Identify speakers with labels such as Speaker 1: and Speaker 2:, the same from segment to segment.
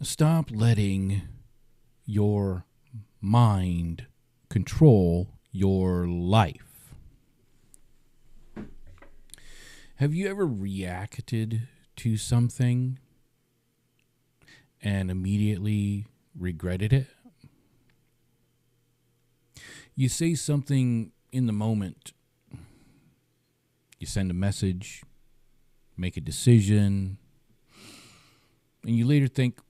Speaker 1: Stop letting your mind control your life. Have you ever reacted to something and immediately regretted it? You say something in the moment. You send a message, make a decision, and you later think,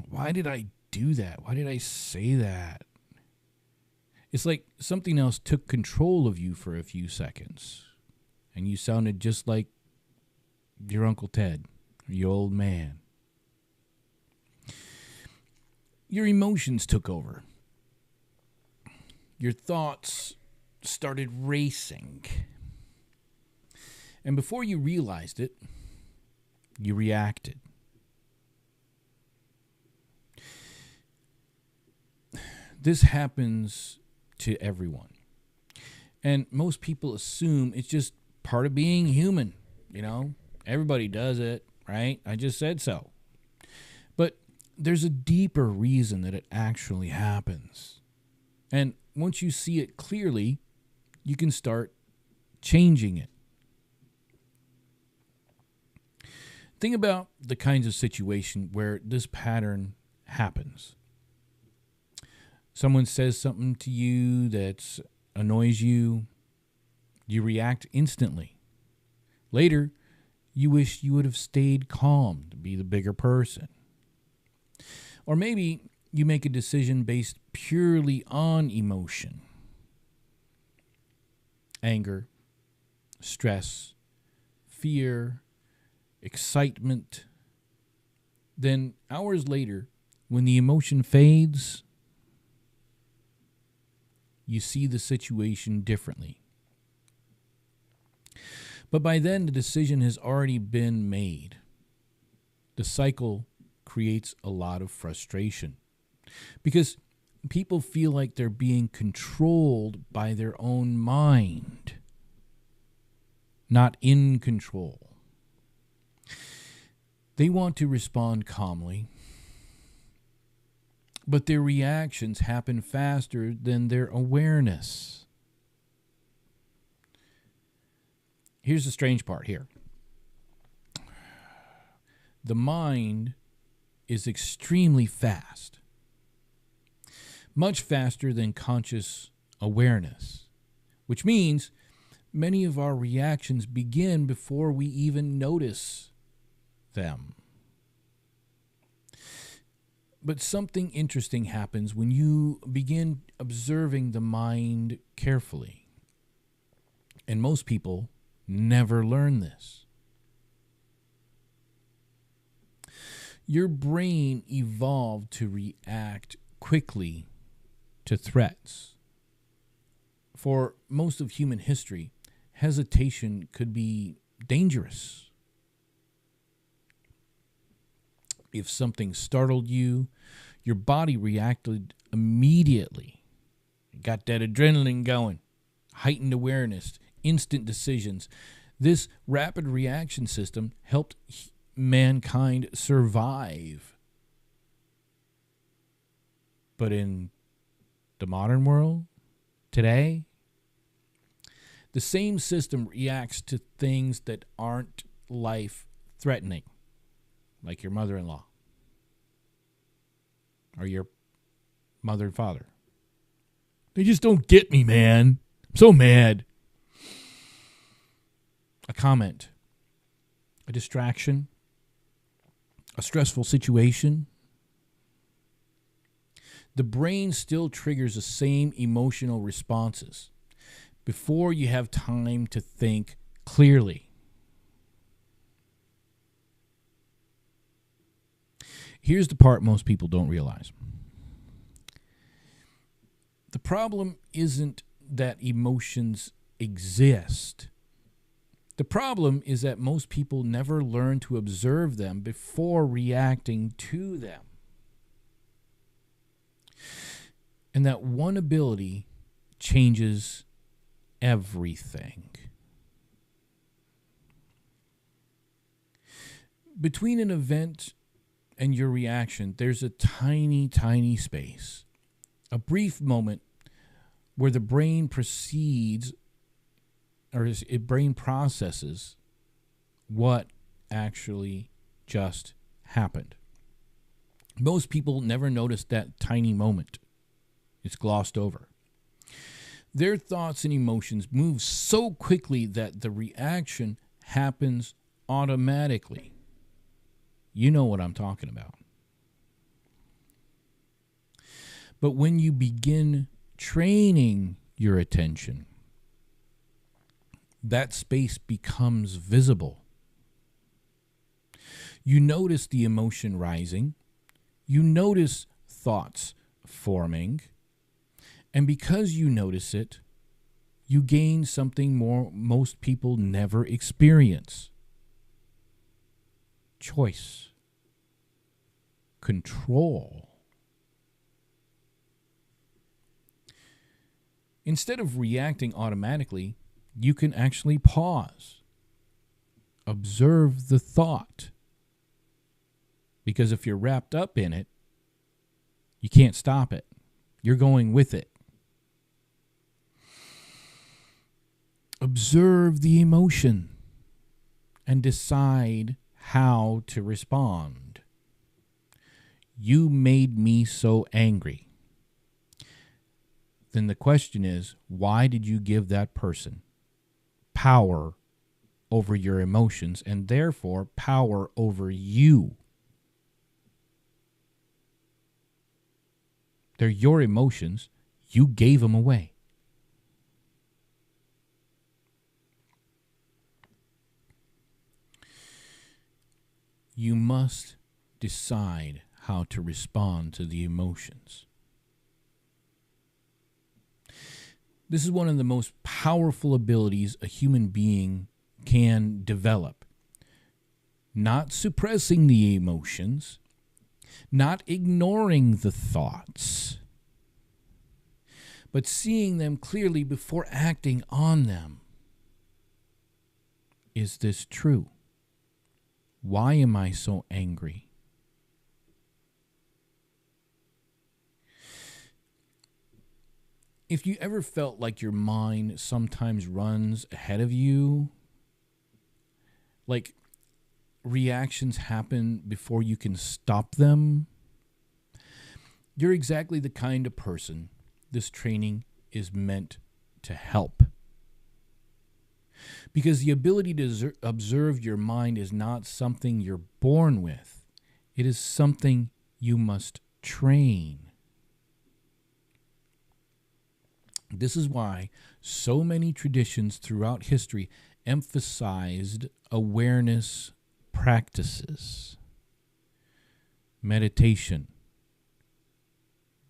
Speaker 1: why did I do that? Why did I say that? It's like something else took control of you for a few seconds, and you sounded just like your Uncle Ted, or your old man. Your emotions took over. Your thoughts started racing. And before you realized it, you reacted. This happens to everyone. And most people assume it's just part of being human. You know, everybody does it, right? I just said so. But there's a deeper reason that it actually happens. And once you see it clearly, you can start changing it. Think about the kinds of situation where this pattern happens. Someone says something to you that annoys you. You react instantly. Later, you wish you would have stayed calm to be the bigger person. Or maybe you make a decision based purely on emotion. Anger, stress, fear, excitement. Then hours later, when the emotion fades, you see the situation differently. But by then, the decision has already been made. The cycle creates a lot of frustration because people feel like they're being controlled by their own mind, not in control. They want to respond calmly, but their reactions happen faster than their awareness. Here's the strange part here. The mind is extremely fast, much faster than conscious awareness, which means many of our reactions begin before we even notice them. But something interesting happens when you begin observing the mind carefully. And most people never learn this. Your brain evolved to react quickly to threats. For most of human history, hesitation could be dangerous. If something startled you, your body reacted immediately. It got that adrenaline going, heightened awareness, instant decisions. This rapid reaction system helped mankind survive. But in the modern world, today, the same system reacts to things that aren't life-threatening, like your mother-in-law or your mother and father. They just don't get me, man. I'm so mad. A comment, a distraction, a stressful situation. The brain still triggers the same emotional responses before you have time to think clearly. Here's the part most people don't realize. The problem isn't that emotions exist. The problem is that most people never learn to observe them before reacting to them. And that one ability changes everything. Between an event and your reaction, there's a tiny, tiny space, a brief moment where the brain proceeds, or it brain processes what actually just happened. Most people never notice that tiny moment. It's glossed over. Their thoughts and emotions move so quickly that the reaction happens automatically. You know what I'm talking about. But when you begin training your attention, that space becomes visible. You notice the emotion rising. You notice thoughts forming. And because you notice it, you gain something more most people never experience. Choice. Control. Instead of reacting automatically, you can actually pause. Observe the thought. Because if you're wrapped up in it, you can't stop it. You're going with it. Observe the emotion and decide how to respond. You made me so angry. Then the question is, why did you give that person power over your emotions and therefore power over you? They're your emotions. You gave them away. You must decide how to respond to the emotions. This is one of the most powerful abilities a human being can develop. Not suppressing the emotions, not ignoring the thoughts, but seeing them clearly before acting on them. Is this true? Why am I so angry? If you ever felt like your mind sometimes runs ahead of you, like reactions happen before you can stop them, you're exactly the kind of person this training is meant to help. Because the ability to observe your mind is not something you're born with. It is something you must train. This is why so many traditions throughout history emphasized awareness practices, meditation,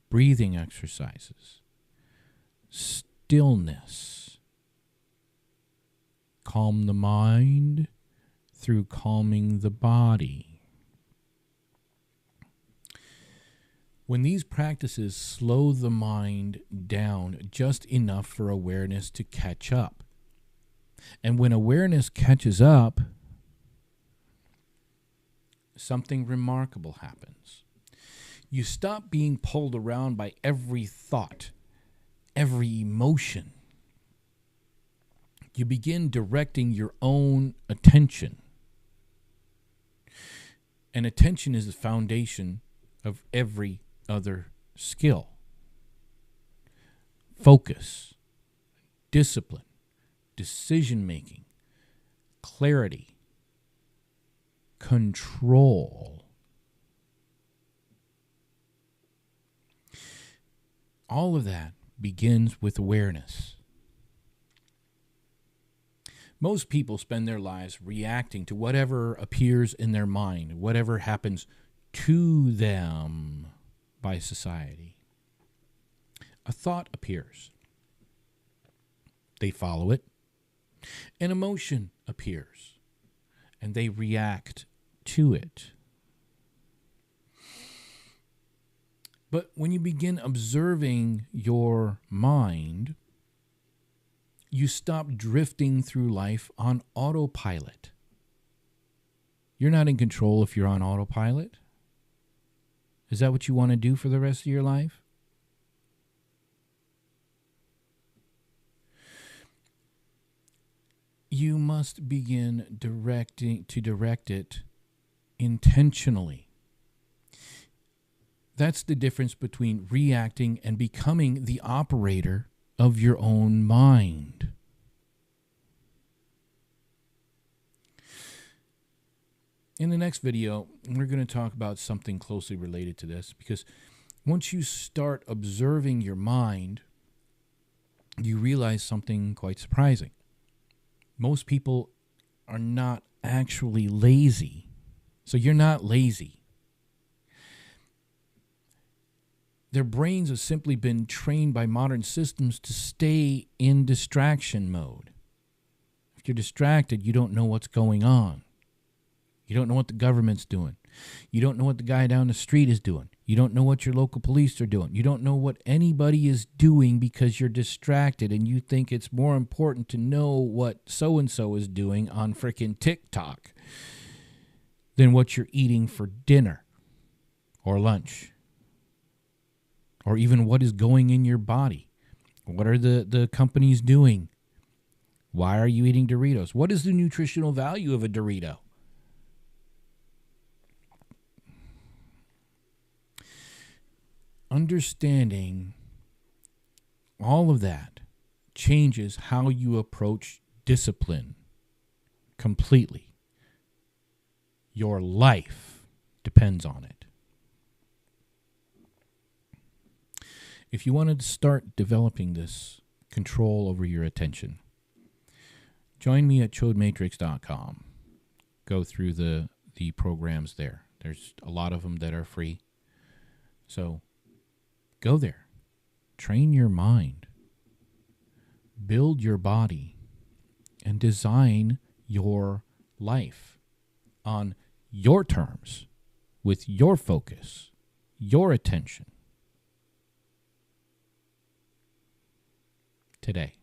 Speaker 1: breathing exercises, stillness. Calm the mind through calming the body. When these practices slow the mind down just enough for awareness to catch up. And when awareness catches up, something remarkable happens. You stop being pulled around by every thought, every emotion. You begin directing your own attention. And attention is the foundation of every other skill. Focus, discipline, decision-making, clarity, control. All of that begins with awareness. Most people spend their lives reacting to whatever appears in their mind, whatever happens to them by society. A thought appears. They follow it. An emotion appears, and they react to it. But when you begin observing your mind, you stop drifting through life on autopilot. You're not in control if you're on autopilot. Is that what you want to do for the rest of your life? You must begin direct it intentionally. That's the difference between reacting and becoming the operator of your own mind. In the next video, we're going to talk about something closely related to this, because once you start observing your mind, you realize something quite surprising. Most people are not actually lazy. So you're not lazy. Their brains have simply been trained by modern systems to stay in distraction mode. If you're distracted, you don't know what's going on. You don't know what the government's doing. You don't know what the guy down the street is doing. You don't know what your local police are doing. You don't know what anybody is doing because you're distracted, and you think it's more important to know what so-and-so is doing on frickin' TikTok than what you're eating for dinner or lunch, or even what is going in your body. What are the companies doing? Why are you eating Doritos? What is the nutritional value of a Dorito? Understanding all of that changes how you approach discipline completely. Your life depends on it. If you wanted to start developing this control over your attention, join me at CHODMATRIX.com. Go through the programs there. There's a lot of them that are free. So go there. Train your mind. Build your body. And design your life on your terms, with your focus, your attention. Today.